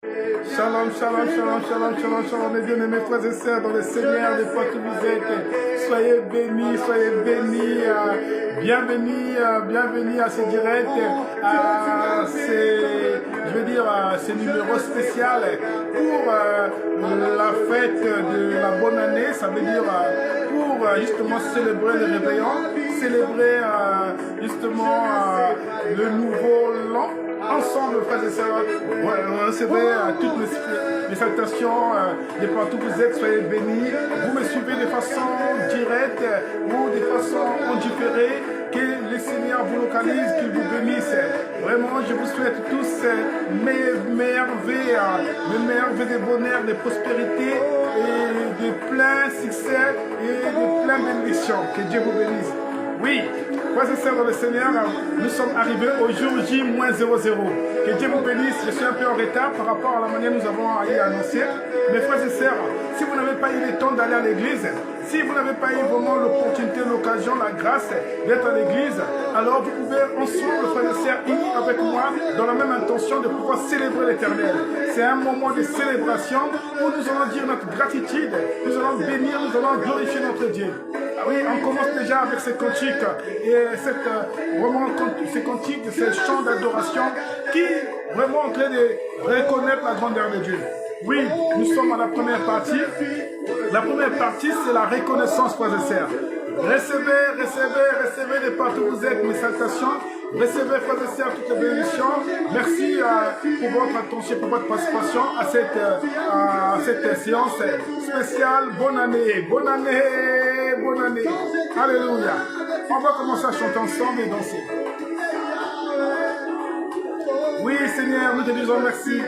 Shalom, shalom, shalom, shalom, shalom, shalom, mes bien-aimés frères et sœurs dans le Seigneur, de quoi que vous êtes. Soyez bénis, soyez bénis. Bienvenue à ce direct. Ce numéro spécial pour la fête de la bonne année. Ça veut dire pour justement célébrer le réveillon, célébrer justement le nouveau l'an. Ensemble, frères et sœurs, recevez toutes mes salutations de partout où vous êtes, soyez bénis. Vous me suivez de façon directe ou de façon indifférée. Que le Seigneur vous localise, qu'il vous bénisse. Vraiment, je vous souhaite tous meilleurs vœux de bonheur, de prospérité et de plein succès et de plein bénédiction. Que Dieu vous bénisse. Oui, frères et sœurs dans le Seigneur, nous sommes arrivés au jour J-00. Que Dieu vous bénisse. Je suis un peu en retard par rapport à la manière dont nous avons annoncé. Mais frères et sœurs, si vous n'avez pas eu le temps d'aller à l'église, si vous n'avez pas eu vraiment l'opportunité, l'occasion, la grâce d'être à l'église, alors vous pouvez ensemble, frères et sœurs, unis avec moi dans la même intention de pouvoir célébrer l'Éternel. C'est un moment de célébration où nous allons dire notre gratitude, nous allons bénir, nous allons glorifier notre Dieu. Oui, on commence déjà avec ces cantiques et ces cantiques, ces chants d'adoration qui vraiment en train de reconnaître la grandeur de Dieu. Oui, nous sommes à la première partie. La première partie, c'est la reconnaissance, frères et sœurs. Recevez de partout où vous êtes mes salutations. Recevez, frères et sœurs, toutes les bénédictions. Merci pour votre attention, pour votre participation à cette séance spéciale. Bonne année, bonne année, bonne année. Alléluia. On va commencer à chanter ensemble et danser. Oui, Seigneur, nous te disons merci.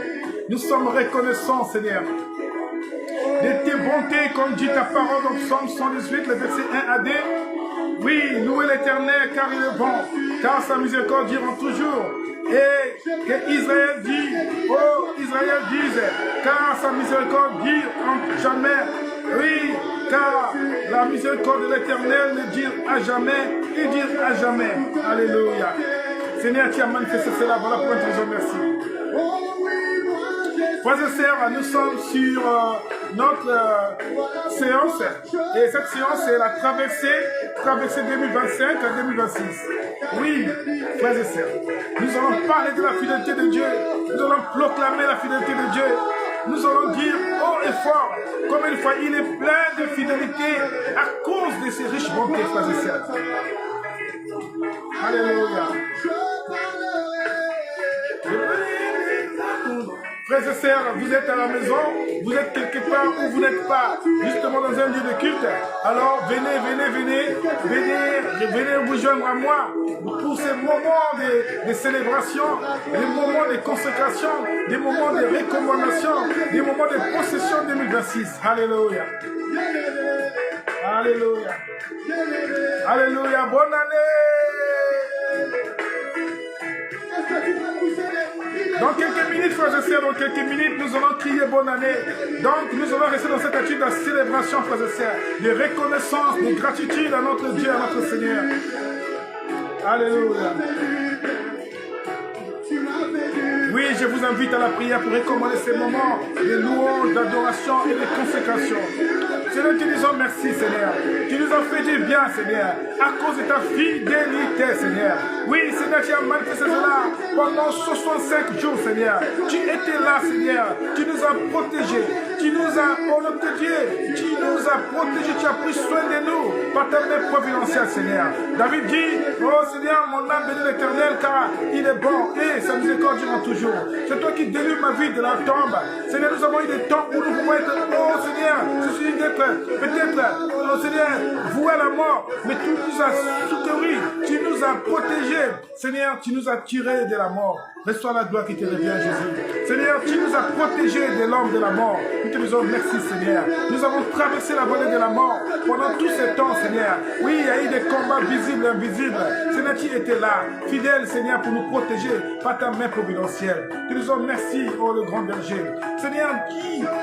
Nous sommes reconnaissants, Seigneur, de tes bontés, comme dit ta parole dans Psaume 118, le verset 1 à 2. Oui, louez l'Éternel, car il est bon, car sa miséricorde durera toujours. Et que Israël dit, oh Israël dise, car sa miséricorde dure jamais. Oui, car la miséricorde de l'Éternel ne dure à jamais, il dure à jamais. Alléluia. Seigneur, tu as manifesté cela, voilà pourquoi nous te disons merci. Frères et sœurs, nous sommes sur notre séance et cette séance c'est la traversée 2025 à 2026. Oui, frères et sœurs, nous allons parler de la fidélité de Dieu, nous allons proclamer la fidélité de Dieu, nous allons dire haut et fort, comme une fois il est plein de fidélité à cause de ses riches bontés, frères et sœurs. Alléluia. Frères et sœurs, vous êtes à la maison, vous êtes quelque part où vous n'êtes pas, justement dans un lieu de culte. Alors venez vous joindre à moi pour ces moments de célébration, des moments de consécration, des moments de recommandation, des moments de possession 2026. Alléluia. Alléluia. Alléluia. Bonne année. Dans quelques minutes, frères et sœurs, dans quelques minutes, nous allons crier bonne année. Donc, nous allons rester dans cette attitude de célébration, frères et sœurs, de reconnaissance, de gratitude à notre Dieu, à notre Seigneur. Alléluia. Oui, je vous invite à la prière pour recommander ces moments de louange, d'adoration et de consécration. Seigneur, tu nous en merci, Seigneur. Tu nous as fait du bien, Seigneur, à cause de ta fidélité, Seigneur. Oui, Seigneur, tu as manifesté cela pendant 65 jours, Seigneur. Tu étais là, Seigneur. Tu nous as protégés. Tu nous as, oh notre Dieu, tu nous as protégés. Tu as pris soin de nous par ta main providentielle, Seigneur. David dit, oh Seigneur, mon âme bénit l'Éternel, car il est bon et sa miséricorde durera toujours. C'est toi qui délivres ma vie de la tombe. Seigneur, nous avons eu des temps où nous pouvons être, oh Seigneur, je suis d'être peut-être, oh Seigneur, voué à la mort, mais tu nous as secourus, tu nous as protégés. Seigneur, tu nous as tirés de la mort. Reçois la gloire qui te revient, Jésus. Seigneur, tu nous as protégés de l'homme de la mort. Nous te disons merci, Seigneur. Nous avons traversé la vallée de la mort pendant tous ces temps, Seigneur. Oui, il y a eu des combats visibles et invisibles. Seigneur, tu étais là, fidèle, Seigneur, pour nous protéger par ta main providentielle. Nous te disons merci, oh le grand berger. Seigneur,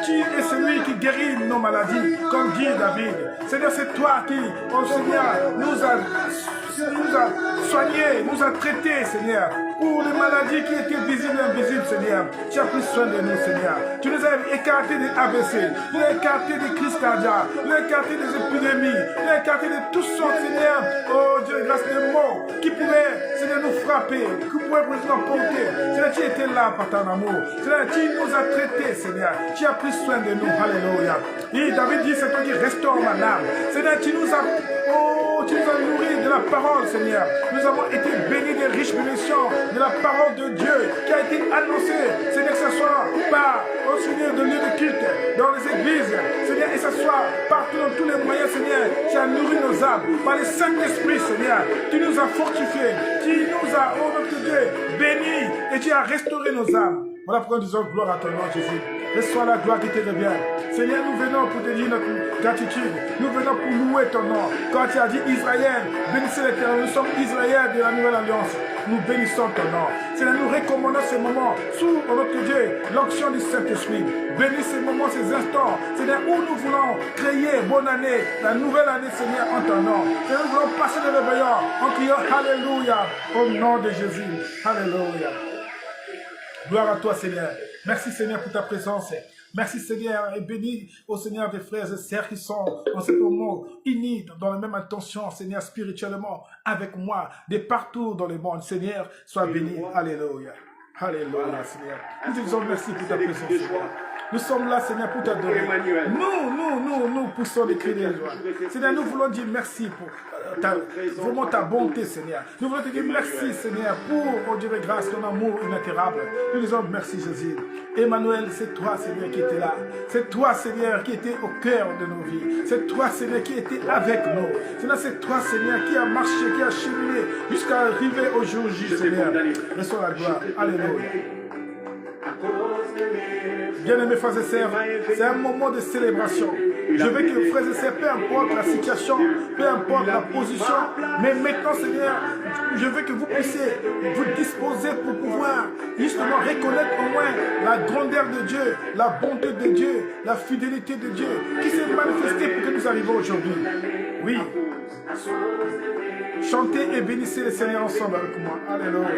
qui est celui qui guérit nos maladies, comme dit David. Seigneur, c'est toi qui, oh Seigneur, nous a soignés, nous a traités, Seigneur, pour les maladies qui étaient visibles et invisibles, Seigneur. Tu as pris soin de nous, Seigneur. Tu nous as écartés des AVC, tu nous as écartés des crises cardiaques, tu nous as écartés des épidémies, tu nous as écartés de toutes sortes, Seigneur. Oh Dieu, grâce des mots qui pouvaient, Seigneur, nous frapper, qui pouvaient nous emporter. Seigneur, tu étais là par ton amour. Seigneur, tu nous as traités, Seigneur. Tu as pris soin de nous. Alléluia. Et David dit, c'est toi qui restaure ma âme. Seigneur, tu nous as nourris de la parole, Seigneur. Nous avons été bénis des riches bénédictions de la parole de Dieu qui a été annoncée, Seigneur, que ce soit par, au Seigneur, de lieu de culte, dans les églises, Seigneur, et que ce soit partout dans tous les moyens, Seigneur. Tu as nourri nos âmes par le Saint-Esprit, Seigneur. Tu nous as fortifiés, tu nous as, oh notre Dieu, bénis et tu as restauré nos âmes. Voilà pourquoi nous disons gloire à ton nom, Jésus. Reçois la gloire qui te revient. Seigneur, nous venons pour te dire notre gratitude. Nous venons pour louer ton nom. Quand tu as dit Israël, bénissez l'Éternel. Nous sommes Israël de la Nouvelle Alliance. Nous bénissons ton nom. Seigneur, nous recommandons ces moments sous notre Dieu, l'onction du Saint-Esprit. Bénis ces moments, ces instants. Seigneur, où nous voulons créer bonne année, la nouvelle année, Seigneur, en ton nom. Seigneur, nous voulons passer le réveillon en criant Alléluia au nom de Jésus. Alléluia. Gloire à toi, Seigneur. Merci, Seigneur, pour ta présence. Merci, Seigneur, et bénis au Seigneur des frères et sœurs qui sont en ce moment unis dans la même intention, Seigneur, spirituellement, avec moi, de partout dans le monde. Seigneur, sois béni. Alléluia. Alléluia, Seigneur. Nous te disons merci pour ta présence, Seigneur. Nous sommes là, Seigneur, pour t'adorer. Nous poussons des cris de joie. Seigneur, nous voulons dire merci pour vraiment ta bonté, Seigneur. Nous voulons te dire merci, Seigneur, pour, oh Dieu de grâce, ton amour inaltérable. Nous disons merci, Jésus. Emmanuel, c'est toi, Seigneur, qui étais là. C'est toi, Seigneur, qui était au cœur de nos vies. C'est toi, Seigneur, qui était avec nous. Seigneur, c'est toi, Seigneur, qui a marché, qui a cheminé jusqu'à arriver au jour J, Seigneur. Reçois la gloire. Alléluia. Bien-aimés frères et sœurs, c'est un moment de célébration. Je veux que frères et sœurs, peu importe la situation, peu importe la position, mais maintenant, Seigneur, je veux que vous puissiez vous disposer pour pouvoir justement reconnaître au moins la grandeur de Dieu, la bonté de Dieu, la fidélité de Dieu qui s'est manifestée pour que nous arrivions aujourd'hui. Oui. Chantez et bénissez le Seigneur ensemble avec moi. Alléluia.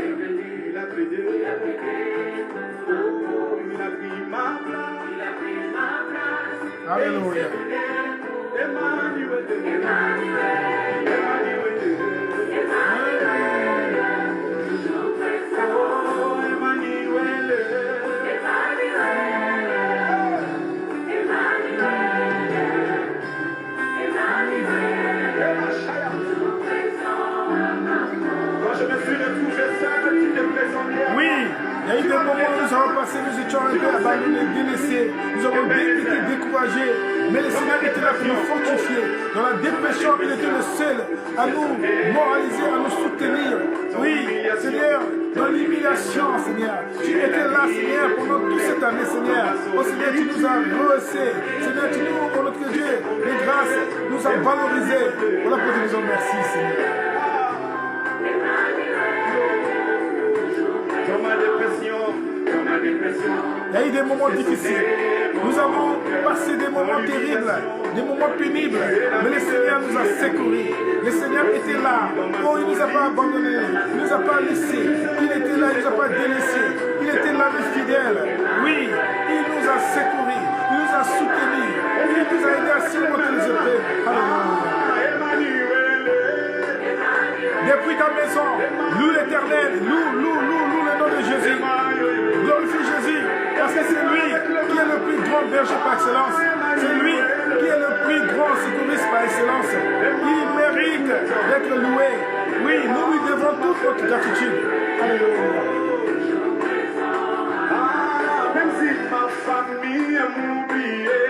Alléluia. Oui, il y a eu des moments où nous avons passé, nous étions un peu abandonnés, délaissés, nous avons été découragés, mais le Seigneur était là pour nous fortifier. Dans la dépression, il était le seul à nous moraliser, à nous soutenir. Oui, Seigneur, dans l'humiliation, Seigneur, tu étais là, Seigneur, pendant toute cette année, Seigneur. Oh Seigneur, tu nous as rehaussés. Seigneur, tu nous, oh notre Dieu, les grâces, nous as valorisés. Voilà pour nous dire merci, Seigneur. Il y a eu des moments difficiles. Nous avons passé des moments terribles, des moments pénibles. Mais le Seigneur nous a secourus. Le Seigneur était là. Oh, il ne nous a pas abandonnés. Il ne nous a pas laissés. Il était là, il ne nous a pas délaissés. Il était là, le fidèle. Oui, il nous a secourus. Il nous a soutenus. Il nous a aidés à surmonter les épreuves. Alléluia. Depuis ta maison, loue l'Éternel, loue le nom de Jésus. Glorifie Jésus, parce que c'est lui qui est le plus grand berger par excellence. C'est lui qui est le plus grand secouriste par excellence. Il mérite d'être loué. Oui, nous lui devons toute notre gratitude. Alléluia. Même si ma famille est oubliée.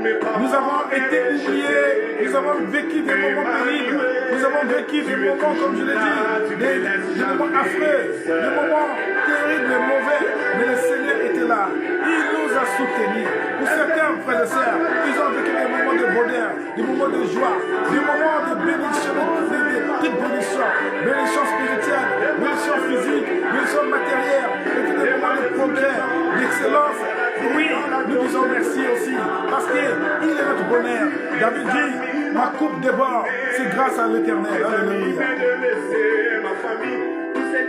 Nous avons été oubliés, nous avons vécu des moments pénibles, nous avons vécu des moments, comme je l'ai dit, des moments affreux, des moments terribles, mauvais, mais le Seigneur était là, il nous a soutenus. Pour certains frères et sœurs, ils ont vécu des moments de bonheur, des moments de joie, des moments de bénédiction, de bénédiction spirituelle, bénédiction physique, bénédiction matérielle, des moments de progrès, d'excellence. Oui, nous disons merci aussi, parce qu'il est notre bonheur. David dit, ma coupe déborde, c'est grâce à l'Éternel. Alléluia.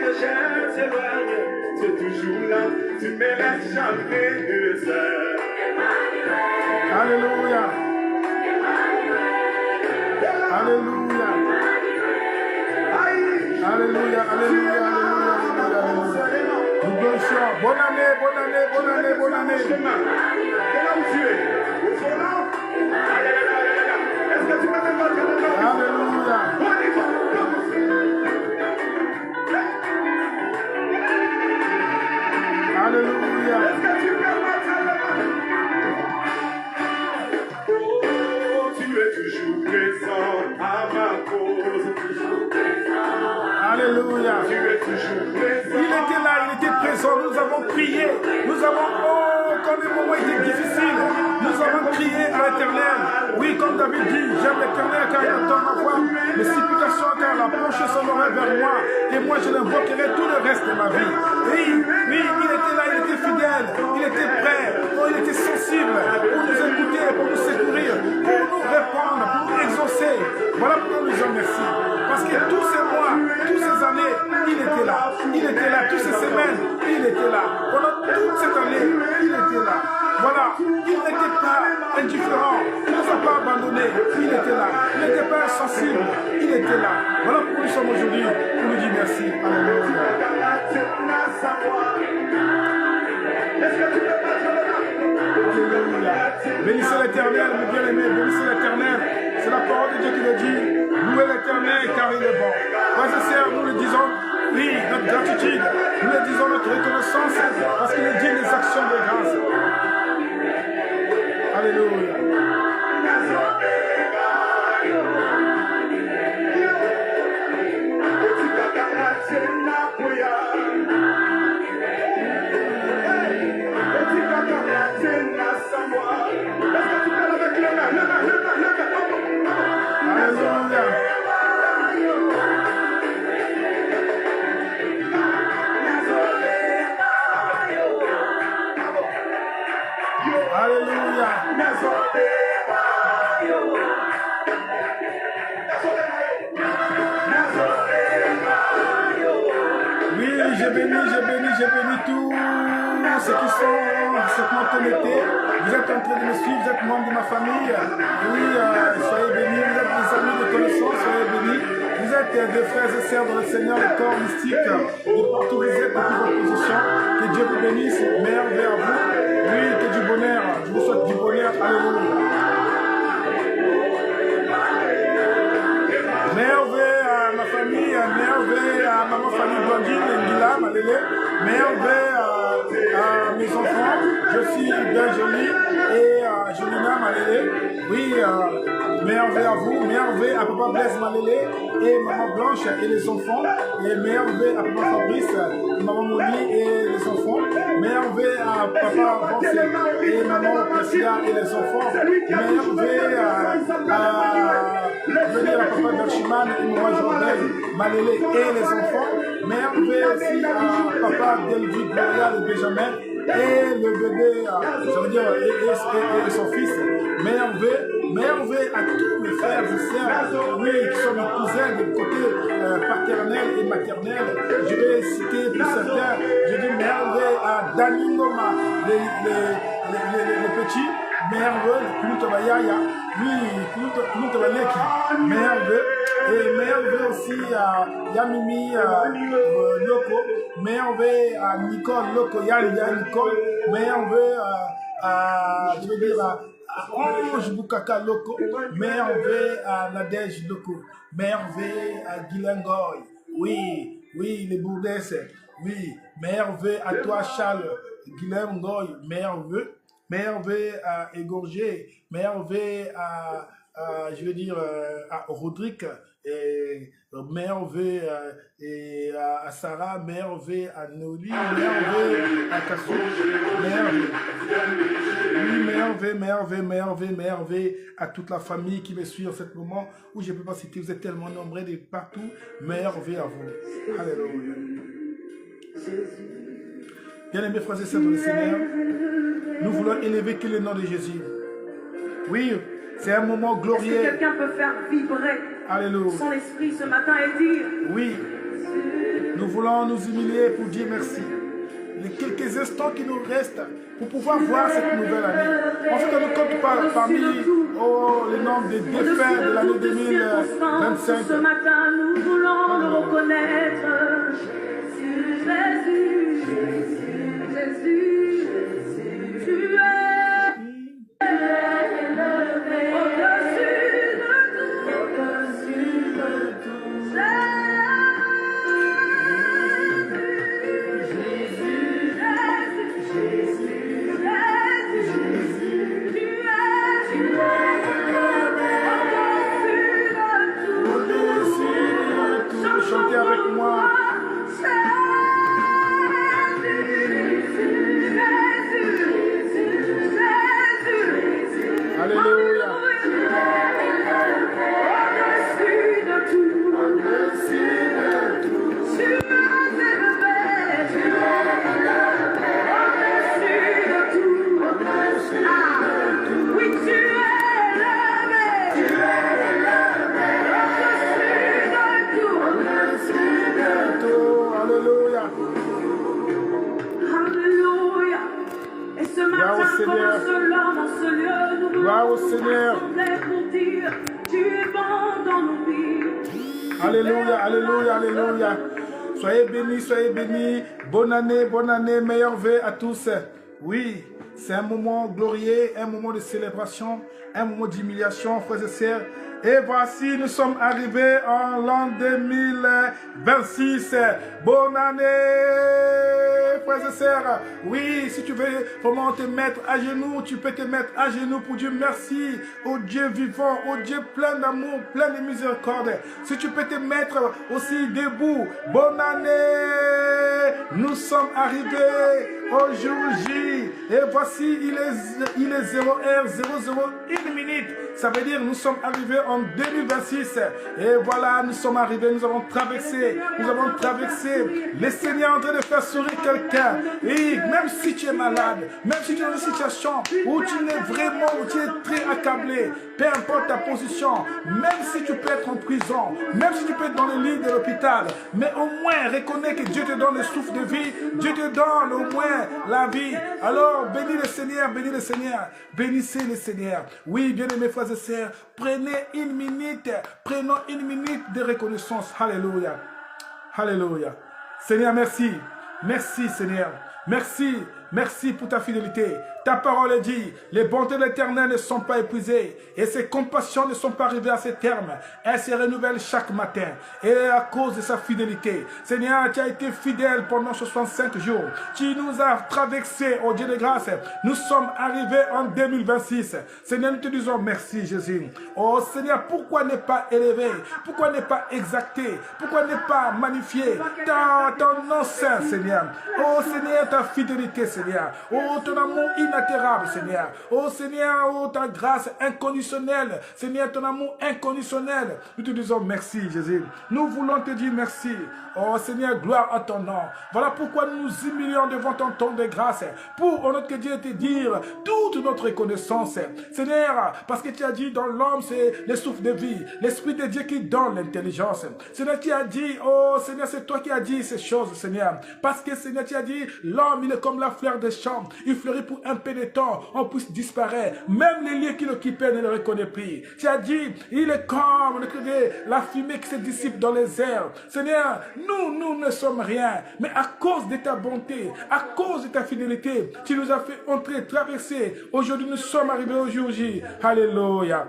que j'aime s'éloigne, c'est toujours là, tu me laisses jamais seul. Alléluia. Alléluia. Alléluia, alléluia, alléluia. Nous glorifions. Bonne année, bonne année, bonne année, bonne année. T'es là où tu es? Au volant? Est-ce que tu peux te battre maintenant? Alléluia. Alléluia. Est-ce que tu peux battre tu es toujours présent à ma cause. Alléluia. Tu es toujours présent. Il était là, il était présent. Nous avons prié. Nous avons, quand les moments étaient difficiles, nous avons crié à l'Éternel. Oui, comme David dit, j'aime l'Éternel car il entend ma voix, mes supplications car il a penché son oreille vers moi. Et moi, je l'invoquerai tout le reste de ma vie. Oui, oui, il était là, il était fidèle, il était prêt, il était sensible pour nous écouter, pour nous secourir, pour nous répondre, pour nous exaucer. Voilà pourquoi nous en remercions. Parce que tous ces mois, toutes ces années, il était là. Il était là. Toutes ces semaines, il était là. Pendant toute cette année, il était là. Voilà, il n'était pas indifférent. Il ne nous a pas abandonnés. Il était là. Il n'était pas insensible. Il était là. Voilà pourquoi nous sommes aujourd'hui. Pour nous dire merci. Alléluia. Alléluia. Bénissez l'Éternel, mes bien-aimés. Bénissez l'Éternel. C'est la parole de Dieu qui le dit. Louez l'Éternel car il est bon. Frères et sœurs, nous le disons, oui, notre gratitude. Nous le disons, notre reconnaissance parce qu'il est dit des actions de grâce. Alléluia. Alléluia. Oui, j'ai béni tous ceux qui sont certainement connectés. Vous êtes en train de me suivre, vous êtes membre de ma famille. Oui, soyez bénis, vous êtes des amis de connaissance, soyez bénis. Vous êtes des frères et sœurs dans le Seigneur, le corps mystique, de partout où vous êtes, de toute votre position. Que Dieu vous bénisse, meilleur vers vous. Oui, que du bonheur, je vous souhaite du bonheur. Alléluia. Merveille à ma famille, merveille à maman famille Blondine, Ngila, Malélé, merveille à mes enfants, je suis Benjoli et Jolina Malélé. Oui, merveille à vous, merveille à papa Blaise Malélé et maman Blanche et les enfants, et merveille à papa Fabrice, maman Moni et les enfants, merveille à papa Vancé et maman Pressia et les enfants, merveille venir à papa Dachiman et maman Jordan Malélé et les enfants, merveille aussi à papa Delvig Gloria et Benjamin et le bébé, je veux dire, et son fils, merveille à tous mes frères et sœurs, oui, qui sont mes cousins de côté paternel et maternel. Je vais citer pour certains, je dis merveille à Dani Ngoma, les petits, merveille, Kouloutabaya, oui, Kouloutabayeki, merveille. Et merveille aussi à Yamimi Loko, merveille à Nicole Loko, Nicole, merveille à je veux dire, à Ange Boukaka Loko, merveille à Nadège Loko, merveille à Guilengoy, oui, les Bourdès, oui, merveille à toi Charles, Guilengoy, merveille à Égorgé, merveille à je veux dire à Rodrigue, et merveille et à Sarah, merveille à Noli, merveille à Kassou, merveille à toute la famille qui me suit en ce moment où je ne peux pas citer, vous êtes tellement nombreux de partout, merveille à vous. Alléluia. Bien-aimés frères et sœurs dans le Seigneur, nous voulons élever que le nom de Jésus. Oui, c'est un moment glorieux. Est-ce que quelqu'un peut faire vibrer Alléluia. son esprit ce matin et dire oui. Nous voulons nous humilier pour dire merci. Les quelques instants qui nous restent pour pouvoir voir cette nouvelle année. En fait, on ne compte pas parmi les nombres des défunts de l'année 2025. Ce matin, nous voulons le reconnaître. Jésus, Jésus, Jésus, tu es élevé au-dessus de tout. Chantez avec moi. Alléluia. Au-dessus de tout, au-dessus de tout, tu es élevé. Au-dessus de tout, oui, tu es élevé. Tu es élevé. Alléluia. Alléluia. Et ce matin, comme un seul homme en ce lieu, nous voulons nous rassembler pour dire, tu es bon dans nos vies. Alléluia, alléluia, alléluia. Soyez bénis, bonne année, meilleurs vœux à tous. Oui, c'est un moment glorieux, un moment de célébration, un moment d'humiliation, frères et sœurs. Et voici, nous sommes arrivés en l'an 2026. Bonne année, frères et sœurs. Oui, si tu veux vraiment te mettre à genoux, tu peux te mettre à genoux pour dire merci au Dieu vivant, au Dieu plein d'amour, plein de miséricorde. Si tu peux te mettre aussi debout, bonne année. Nous sommes arrivés au jour J. Et voici, il est 0h001 minute. Ça veut dire nous sommes arrivés en 2026. Et voilà, nous sommes arrivés, nous avons traversé. Le Seigneur est en train de faire sourire quelqu'un. Et même si tu es malade, même si tu es dans une situation où tu es vraiment, où tu es très accablé, peu importe ta position, même si tu peux être en prison, même si tu peux être dans le lit de l'hôpital, mais au moins reconnais que Dieu te donne le souffle de vie, Dieu te donne au moins la vie. Alors bénis le Seigneur, bénissez le Seigneur. Oui, bien-aimés frères et sœurs, prenons une minute de reconnaissance. Alléluia. Alléluia. Seigneur, merci. Merci, Seigneur. Merci pour ta fidélité. Ta parole dit, les bontés de l'Éternel ne sont pas épuisées et ses compassions ne sont pas arrivées à ses termes. Elles se renouvellent chaque matin et à cause de sa fidélité. Seigneur, tu as été fidèle pendant 65 jours. Tu nous as traversés, oh Dieu de grâce. Nous sommes arrivés en 2026. Seigneur, nous te disons merci, Jésus. Oh Seigneur, pourquoi ne pas élever? Pourquoi ne pas exacter? Pourquoi ne pas magnifier ton nom saint, Seigneur? Oh Seigneur, ta fidélité, Seigneur. Oh, ton amour inaltérable, Seigneur. Oh, Seigneur, oh, ta grâce inconditionnelle. Seigneur, ton amour inconditionnel. Nous te disons merci, Jésus. Nous voulons te dire merci. Oh, Seigneur, gloire à ton nom. Voilà pourquoi nous nous humilions devant ton trône de grâce. Pour, oh notre Dieu, te dire toute notre reconnaissance. Seigneur, parce que tu as dit dans l'homme, c'est le souffle de vie. L'Esprit de Dieu qui donne l'intelligence. Seigneur, tu as dit, oh, Seigneur, c'est toi qui as dit ces choses, Seigneur. Parce que, Seigneur, tu as dit, l'homme, il est comme la fleur des champs. Il fleurit pour un peu de temps, on puisse disparaître. Même les lieux qui l'occupaient ne le reconnaissent plus. Tu as dit, il est comme la fumée qui se dissipe dans les airs. Seigneur, nous ne sommes rien. Mais à cause de ta bonté, à cause de ta fidélité, tu nous as fait entrer, traverser. Aujourd'hui, nous sommes arrivés au jour J. Alléluia.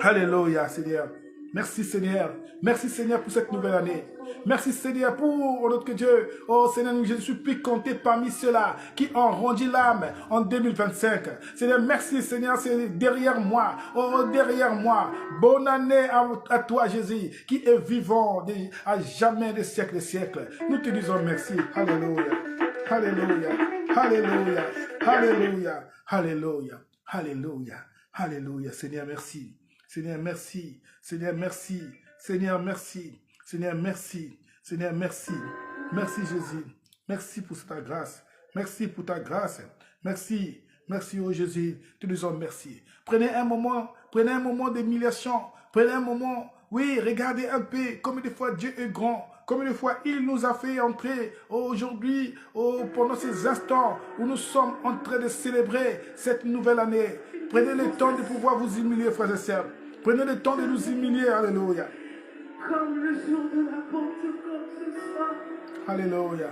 Alléluia, Seigneur. Merci, Seigneur. Merci, Seigneur, pour cette nouvelle année. Merci, Seigneur, pour notre Dieu. Oh, Seigneur, je suis pu compter parmi ceux-là qui ont rendu l'âme en 2025. Seigneur, merci, Seigneur, c'est derrière moi. Oh, derrière moi. Bonne année à toi, Jésus, qui est vivant à jamais des siècles et siècles. Nous te disons merci. Alléluia. Alléluia. Alléluia. Alléluia. Alléluia. Alléluia. Alléluia. Seigneur, merci. Seigneur, merci. Seigneur, merci. Seigneur, merci. Seigneur, merci. Seigneur, merci. Merci, Jésus. Merci pour ta grâce. Merci pour ta grâce. Merci. Merci, oh Jésus. Te disons merci. Prenez un moment d'humiliation. Prenez un moment. Oui, regardez un peu comme des fois Dieu est grand. combien de fois il nous a fait entrer aujourd'hui, pendant ces instants où nous sommes en train de célébrer cette nouvelle année. Prenez le temps de pouvoir vous humilier, frères et sœurs. Prenez le temps de nous humilier, alléluia. Comme le jour de la Pentecôte ce soir. Alléluia.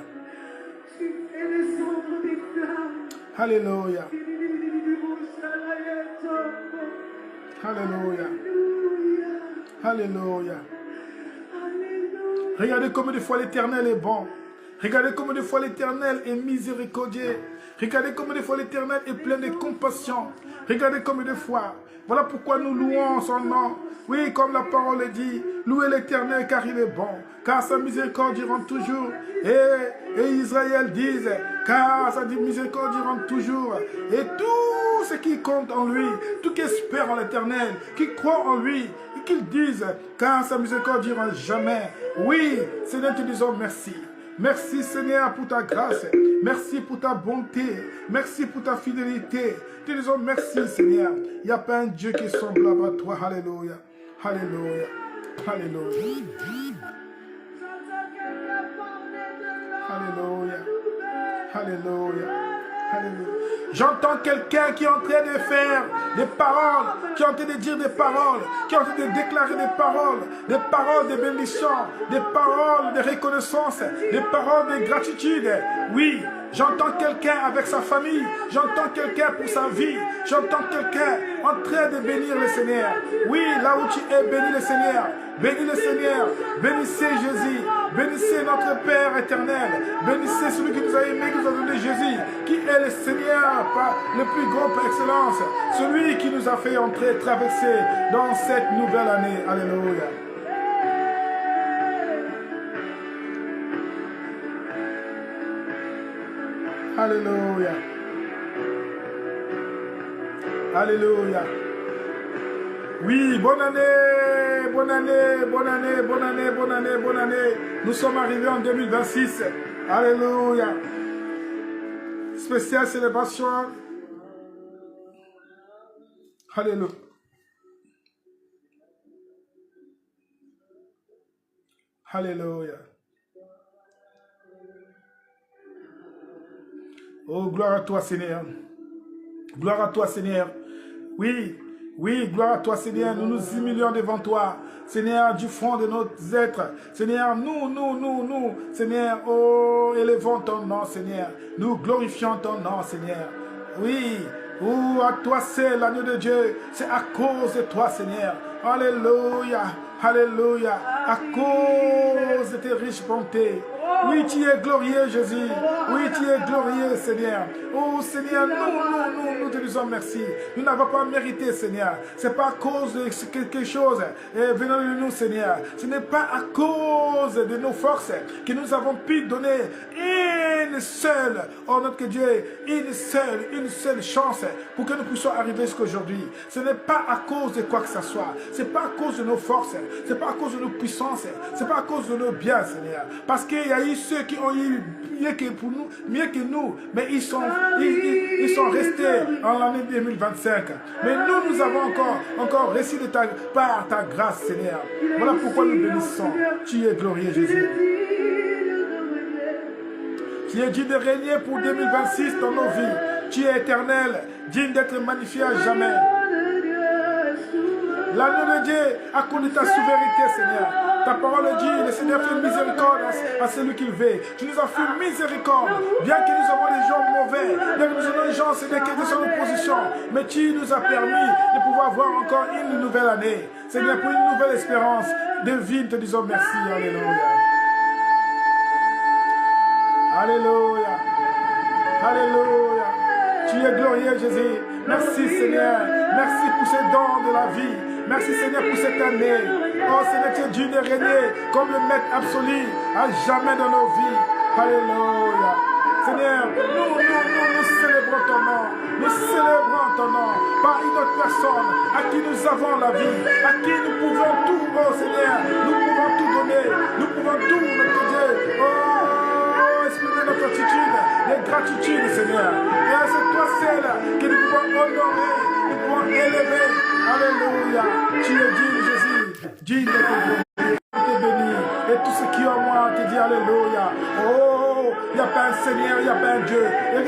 Tu fais descendre des flammes. Alléluia. Alléluia. Alléluia. Regardez combien de fois l'Éternel est bon. Regardez combien de fois l'Éternel est miséricordieux. Regardez combien de fois l'Éternel est plein de compassion. Regardez combien de fois. Voilà pourquoi nous louons son nom. Oui, comme la parole dit, louez l'Éternel car il est bon, car sa miséricorde durera toujours. Et Israël dise, car sa miséricorde durera toujours. Et tout ce qui compte en lui, tout qui espère en l'Éternel, qui croit en lui, et qu'ils disent, car sa miséricorde durera jamais. Oui, Seigneur, te disons merci. Merci Seigneur pour ta grâce, merci pour ta bonté, merci pour ta fidélité. Te disons merci Seigneur. Il n'y a pas un Dieu qui est semblable à toi. Alléluia. Alléluia. Alléluia. Alléluia. Alléluia. Alléluia. J'entends quelqu'un qui est en train de faire des paroles, qui est en train de dire des paroles, qui est en train de déclarer des paroles de bénédiction, des paroles de reconnaissance, des paroles de gratitude. Oui, j'entends quelqu'un avec sa famille, j'entends quelqu'un pour sa vie, j'entends quelqu'un en train de bénir le Seigneur. Oui, là où tu es, bénis le Seigneur. Bénis le Seigneur, bénissez Jésus, bénissez notre Père éternel, bénissez celui qui nous a aimés, qui nous a donné Jésus, qui est le Seigneur, le plus grand par excellence, celui qui nous a fait entrer, traverser dans cette nouvelle année. Alléluia. Alléluia. Alléluia. Oui, bonne année, bonne année, bonne année, bonne année, bonne année, bonne année. Nous sommes arrivés en 2026. Alléluia. Spéciale célébration. Alléluia. Alléluia. Oh, gloire à toi, Seigneur. Gloire à toi, Seigneur. Oui. Oui, gloire à toi, Seigneur. Nous nous humilions devant toi. Seigneur, du fond de notre être. Seigneur, nous, Seigneur, oh, élevons ton nom, Seigneur. Nous glorifions ton nom, Seigneur. Oui, oh, à toi c'est l'agneau de Dieu. C'est à cause de toi, Seigneur. Alléluia, alléluia. À cause de tes riches bontés. Oui, tu es glorieux, Jésus. Oui, tu es glorieux, Seigneur. Oh, Seigneur, nous te disons merci. Nous n'avons pas mérité, Seigneur. Ce n'est pas à cause de quelque chose venant de nous, Seigneur. Ce n'est pas à cause de nos forces que nous avons pu donner une seule, oh notre Dieu, une seule chance pour que nous puissions arriver jusqu'à aujourd'hui. Ce n'est pas à cause de quoi que ce soit. Ce n'est pas à cause de nos forces. Ce n'est pas à cause de nos puissances. Ce n'est pas à cause de nos biens, Seigneur. Parce qu'il y a eu ceux qui ont eu mieux que nous, mais ils sont restés en l'année 2025. Mais nous avons encore reçu de par ta grâce, Seigneur. Voilà pourquoi nous bénissons. Tu es glorieux, Jésus. Tu es digne de régner pour 2026 dans nos vies. Tu es éternel, digne d'être magnifié à jamais. L'agneau de Dieu a connu ta souveraineté, Seigneur. Ta parole dit, le Seigneur fait miséricorde à celui qu'il veut. Tu nous as fait miséricorde. Bien que nous avons des gens mauvais, bien que nous avons des gens, Seigneur, qui étaient sur l'opposition, mais tu nous as permis de pouvoir voir encore une nouvelle année. Seigneur, pour une nouvelle espérance de vie, te disons merci. Alléluia. Alléluia. Alléluia. Tu es glorieux, Jésus. Merci, Seigneur. Merci pour ces dons de la vie. Merci, Seigneur, pour cette année. Oh, Seigneur, tu es Dieu de régner comme le maître absolu à jamais dans nos vies. Alléluia. Seigneur, nous célébrons ton nom. Nous célébrons ton nom par une autre personne à qui nous avons la vie, à qui nous pouvons tout, oh Seigneur. Nous pouvons tout donner. Nous pouvons tout, notre Dieu. Oh, exprimer notre attitude de gratitude, Seigneur. Et c'est toi seul que nous pouvons honorer, nous pouvons élever. Alléluia. Tu es digne, Jésus. Digne de te bénir. Et tout ce qui est en moi te dit Alléluia. Oh, il n'y a pas un Seigneur, il n'y a pas un Dieu.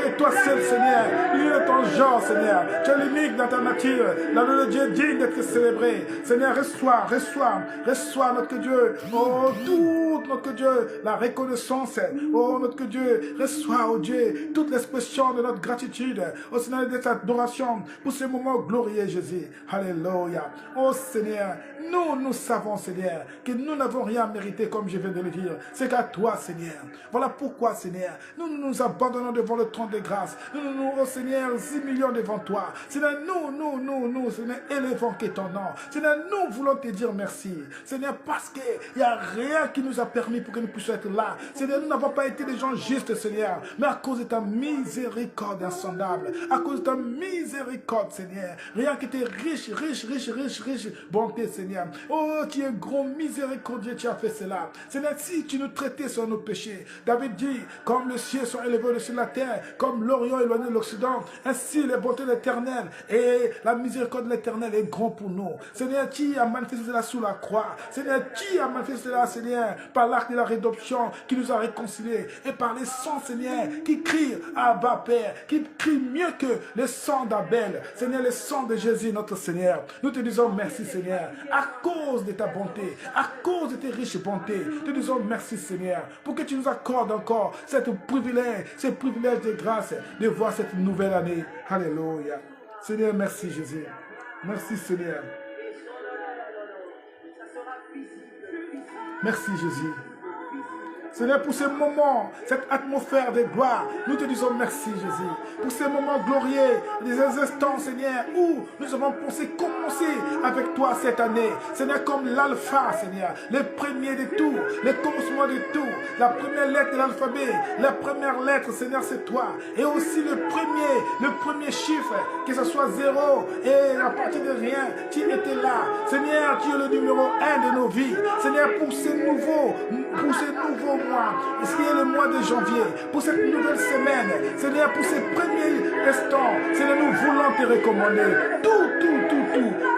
Et toi seul, Seigneur, il est ton genre, Seigneur. Tu es l'unique dans ta nature. La nom de Dieu digne d'être célébré. Seigneur, reçois notre Dieu. Oh, tout notre Dieu, la reconnaissance. Oh, notre Dieu, reçois, oh Dieu, toute l'expression de notre gratitude. Oh Seigneur, de cette adoration pour ce moment glorieux, Jésus. Alléluia. Oh Seigneur, nous savons, Seigneur, que nous n'avons rien mérité, comme je viens de le dire. C'est qu'à toi, Seigneur. Voilà pourquoi, Seigneur, nous nous abandonnons devant le trône de grâce. Nous, oh Seigneur, 6 millions devant toi. Seigneur, nous, Seigneur, élevons que ton nom. Seigneur, nous voulons te dire merci. Seigneur, parce qu'il n'y a rien qui nous a permis pour que nous puissions être là. Seigneur, nous n'avons pas été des gens justes, Seigneur, mais à cause de ta miséricorde insondable, à cause de ta miséricorde, Seigneur, rien qui était riche, bonté, Seigneur. Oh, tu es gros miséricordieux, tu as fait cela. Seigneur, si tu nous traitais sur nos péchés, David dit, comme les cieux sont élevés au-dessus de la terre, comme l'Orient éloigné de l'Occident, ainsi les bontés de l'Éternel et la miséricorde de l'Éternel est grand pour nous. Seigneur, qui a manifesté cela sous la croix? Seigneur, qui a manifesté cela, Seigneur, par l'acte de la rédemption qui nous a réconciliés et par les sangs, Seigneur, qui crient à Abba Père, qui crient mieux que le sang d'Abel. Seigneur, le sang de Jésus, notre Seigneur. Nous te disons merci, Seigneur, à cause de ta bonté, à cause de tes riches bontés. Nous te disons merci, Seigneur, pour que tu nous accordes encore ce privilège de grâce de voir cette nouvelle année. Alléluia. Seigneur, merci Jésus. Merci Seigneur. Merci Jésus. Seigneur, pour ce moment, cette atmosphère de gloire, nous te disons merci, Jésus. Pour ces moments glorieux, des instants, Seigneur, où nous avons pensé commencer avec toi cette année. Seigneur, comme l'alpha, Seigneur, le premier de tout, le commencement de tout, la première lettre de l'alphabet, la première lettre, Seigneur, c'est toi. Et aussi le premier chiffre, que ce soit 0, et à partir de rien, tu étais là. Seigneur, tu es le numéro 1 de nos vies. Seigneur, pour ce nouveau mois, ce qui est le mois de janvier, pour cette nouvelle semaine, Seigneur, pour ces premiers instants, Seigneur, nous voulons te recommander tout.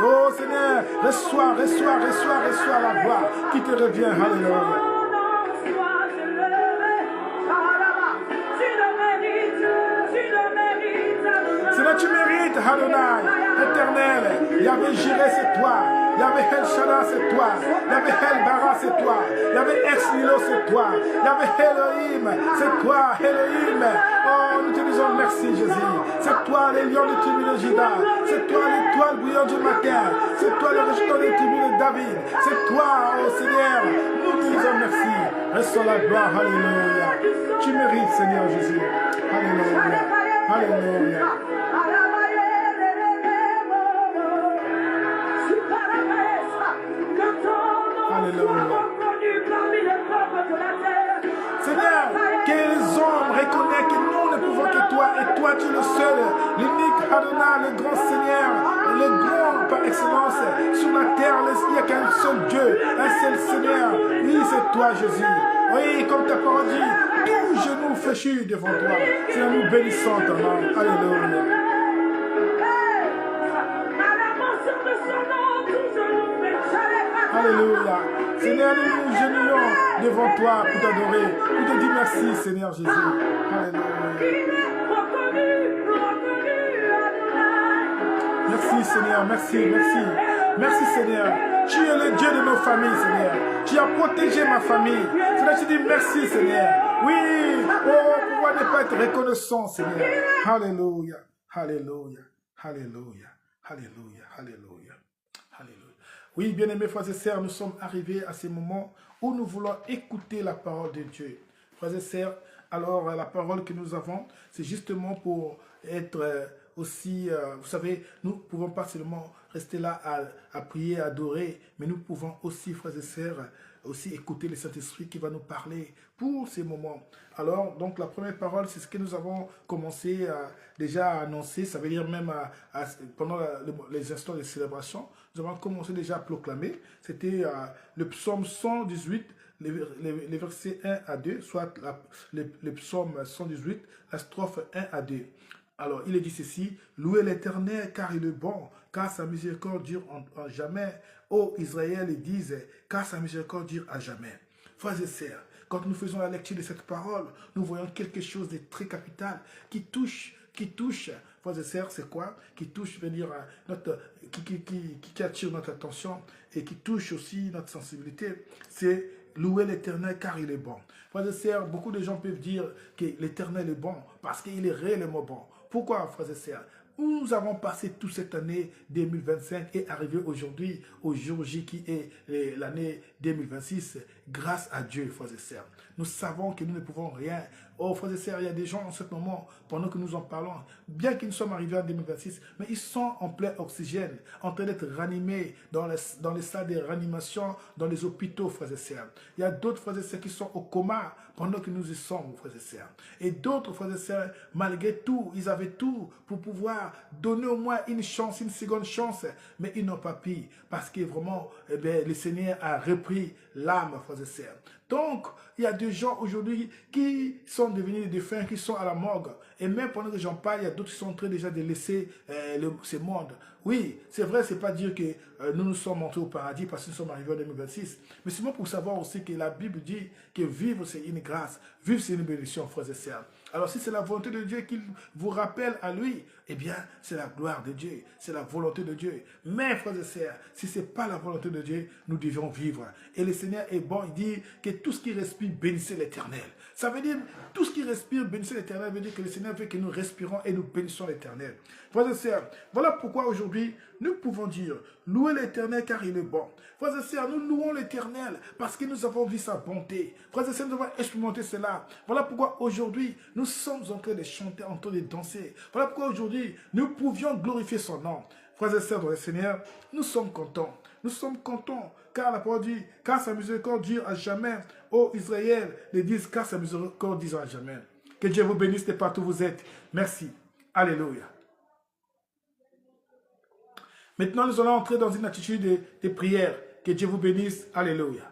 Oh Seigneur, reçois la gloire qui te revient. Alléluia. Seigneur, tu mérites, Adonai, éternel. Yahvé Jireh, c'est toi. Yahvé El Shaddai, c'est toi. Yahvé El Bara, c'est toi. Yahvé Ex Nilo, c'est toi. Yahvé Elohim, c'est toi. Elohim. Oh, nous te disons merci, Jésus. C'est toi, le lion de tribu de Juda. C'est toi, l'étoile bouillante du matin. C'est toi, le rejeton des tribus de David. C'est toi, oh Seigneur. Nous te disons merci. Reçois la gloire. Alléluia. Tu mérites, Seigneur Jésus. Alléluia. Alléluia. Seigneur, que les hommes reconnaissent que nous ne pouvons que toi, et toi tu es le seul, l'unique Adonai, le grand Seigneur, le grand par excellence sur la terre. Il n'y a qu'un seul Dieu, un seul Seigneur. Oui, c'est toi, Jésus. Oui, comme ta parole dit, tout genou fléchis devant toi. Seigneur, nous bénissons ton nom. Alléluia. Alléluia. Seigneur, nous nous genouillons devant toi pour t'adorer. Pour te dire merci, Seigneur Jésus. Alléluia. Merci, Seigneur. Merci. Merci, Seigneur. Tu es le Dieu de nos familles, Seigneur. Tu as protégé ma famille. Seigneur, tu dis merci, Seigneur. Oui. Oh, pourquoi ne pas être reconnaissant, Seigneur. Alléluia. Alléluia. Alléluia. Alléluia. Alléluia. Alléluia. Oui, bien-aimés frères et sœurs, nous sommes arrivés à ce moment où nous voulons écouter la parole de Dieu. Frères et sœurs, alors la parole que nous avons, c'est justement pour être aussi, vous savez, nous ne pouvons pas seulement rester là à prier, à adorer, mais nous pouvons aussi, frères et sœurs, aussi écouter le Saint-Esprit qui va nous parler pour ces moments. Alors, donc la première parole, c'est ce que nous avons commencé déjà à annoncer, ça veut dire même pendant les instants de célébration, nous avons commencé déjà à proclamer, c'était le psaume 118, les versets 1 à 2, soit le psaume 118, la strophe 1 à 2. Alors, il est dit ceci, « Louez l'Éternel, car il est bon, car sa miséricorde dure à jamais. Ô Israël, ils disent, car sa miséricorde dure à jamais. Frères et sœurs, quand nous faisons la lecture de cette parole, nous voyons quelque chose de très capital qui touche, frères et sœurs, c'est quoi? Qui touche, veut dire, qui attire notre attention et qui touche aussi notre sensibilité, c'est louer l'Éternel car il est bon. Frères et sœurs, beaucoup de gens peuvent dire que l'Éternel est bon parce qu'il est réellement bon. Pourquoi, frères et sœurs? Nous avons passé toute cette année 2025 et arrivé aujourd'hui, au jour J qui est l'année 2026, grâce à Dieu, frères et sœurs. Nous savons que nous ne pouvons rien. Oh, frères et sœurs, il y a des gens en ce moment, pendant que nous en parlons, bien qu'ils sommes arrivés en 2026, mais ils sont en plein oxygène, en train d'être ranimés dans les salles de réanimation, dans les hôpitaux, frères et sœurs. Il y a d'autres frères et sœurs qui sont au coma pendant que nous y sommes, frères et sœurs. Et d'autres frères et sœurs, malgré tout, ils avaient tout pour pouvoir donner au moins une chance, une seconde chance, mais ils n'ont pas pu, parce que vraiment, eh bien, le Seigneur a repris l'âme, frères et sœurs. Donc, il y a des gens aujourd'hui qui sont devenus des défunts, qui sont à la morgue. Et même pendant que j'en parle, il y a d'autres qui sont en train déjà de laisser ce monde. Oui, c'est vrai, c'est pas dire que nous nous sommes montés au paradis parce que nous sommes arrivés en 2026. Mais c'est pour savoir aussi que la Bible dit que vivre c'est une grâce, vivre c'est une bénédiction, frères et sœurs. Alors si c'est la volonté de Dieu qu'il vous rappelle à lui, eh bien c'est la gloire de Dieu, c'est la volonté de Dieu. Mais frères et sœurs, si ce n'est pas la volonté de Dieu, nous devons vivre. Et le Seigneur est bon, il dit que tout ce qui respire, bénissez l'Éternel. Ça veut dire, tout ce qui respire, bénissez l'Éternel, veut dire que le Seigneur veut que nous respirons et nous bénissons l'Éternel. Frères et sœurs, voilà pourquoi aujourd'hui, nous pouvons dire, louez l'Éternel car il est bon. Frères et sœurs, nous louons l'Éternel parce que nous avons vu sa bonté. Frères et sœurs, nous avons expérimenté cela. Voilà pourquoi aujourd'hui, nous sommes en train de chanter, en train de danser. Voilà pourquoi aujourd'hui, nous pouvions glorifier son nom. Frères et sœurs dans le Seigneur, nous sommes contents. Nous sommes contents, car la parole dit, car sa miséricorde dure à jamais. Ô Israël, les disent, car sa miséricorde dure à jamais. Que Dieu vous bénisse de partout où vous êtes. Merci. Alléluia. Maintenant, nous allons entrer dans une attitude de prière. Que Dieu vous bénisse. Alléluia.